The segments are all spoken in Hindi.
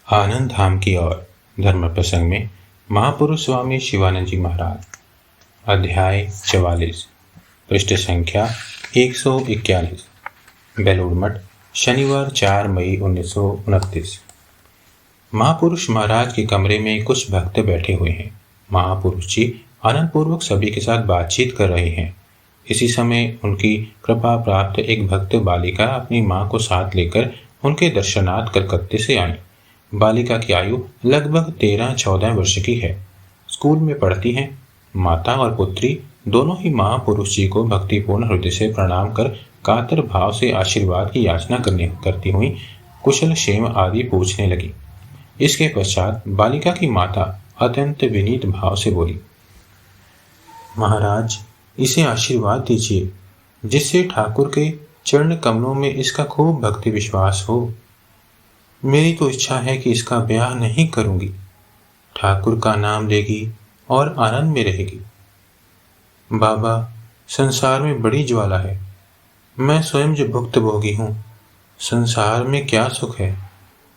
आनंद धाम की ओर धर्म प्रसंग में महापुरुष स्वामी शिवानंद जी महाराज। अध्याय 44, पृष्ठ संख्या 141। बेलूर मठ, शनिवार 4 मई 1929। महापुरुष महाराज के कमरे में कुछ भक्त बैठे हुए हैं। महापुरुष जी आनंद पूर्वक सभी के साथ बातचीत कर रहे हैं। इसी समय उनकी कृपा प्राप्त एक भक्त बालिका अपनी मां को साथ लेकर उनके दर्शनार्थ कलकत्ते से आई। बालिका की आयु लगभग 13-14 वर्ष की है। स्कूल में पढ़ती हैं। माता और पुत्री दोनों ही महापुरुष जी को भक्तिपूर्ण हृदय से प्रणाम कर कातर भाव से आशीर्वाद की याचना करती हुई कुशल क्षेम आदि पूछने लगी। इसके पश्चात बालिका की माता अत्यंत विनीत भाव से बोली, महाराज, इसे आशीर्वाद दीजिए जिससे ठाकुर के चरण कमलों में इसका खूब भक्ति विश्वास हो। मेरी तो इच्छा है कि इसका ब्याह नहीं करूंगी, ठाकुर का नाम लेगी और आनंद में रहेगी। बाबा, संसार में बड़ी ज्वाला है। मैं स्वयं जो भुक्तभोगी हूँ, संसार में क्या सुख है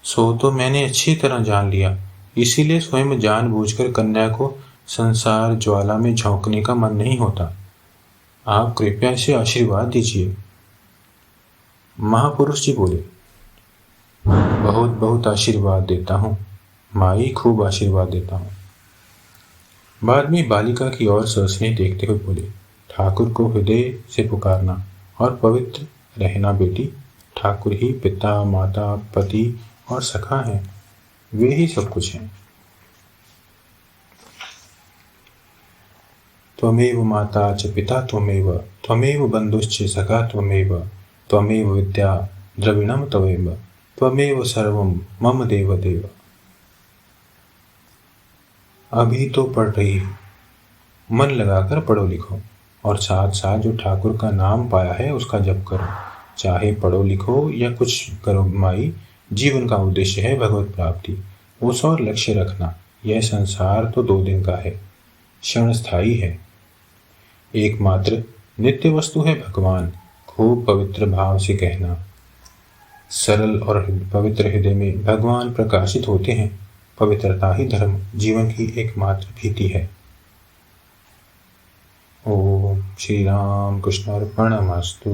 सो तो मैंने अच्छी तरह जान लिया। इसीलिए स्वयं जानबूझकर कन्या को संसार ज्वाला में झोंकने का मन नहीं होता। आप कृपया इसे आशीर्वाद दीजिए। महापुरुष जी बोले, बहुत बहुत आशीर्वाद देता हूँ माई, खूब आशीर्वाद देता हूँ। बाद में बालिका की ओर ससने देखते हुए बोले, ठाकुर को हृदय से पुकारना और पवित्र रहना बेटी। ठाकुर ही पिता, माता, पति और सखा हैं। वे ही सब कुछ हैं। त्वमेव माता च पिता त्वमेव, त्वमेव बंधुश्च सखा त्वमेव, त्वमेव विद्या द्रविणम त्वमेव, त्वमेव सर्वम मम देव देव। अभी तो पढ़ रही हो, मन लगाकर पढ़ो लिखो और साथ साथ जो ठाकुर का नाम पाया है उसका जप करो। चाहे पढ़ो लिखो या कुछ करो माई, जीवन का उद्देश्य है भगवत प्राप्ति। उस और लक्ष्य रखना। यह संसार तो 2 दिन का है, क्षणस्थायी है। एकमात्र नित्य वस्तु है भगवान। खूब पवित्र भाव से कहना। सरल और पवित्र हृदय में भगवान प्रकाशित होते हैं। पवित्रता ही धर्म जीवन की एकमात्र भीति है। ओम श्री राम कृष्णार्पणमस्तु।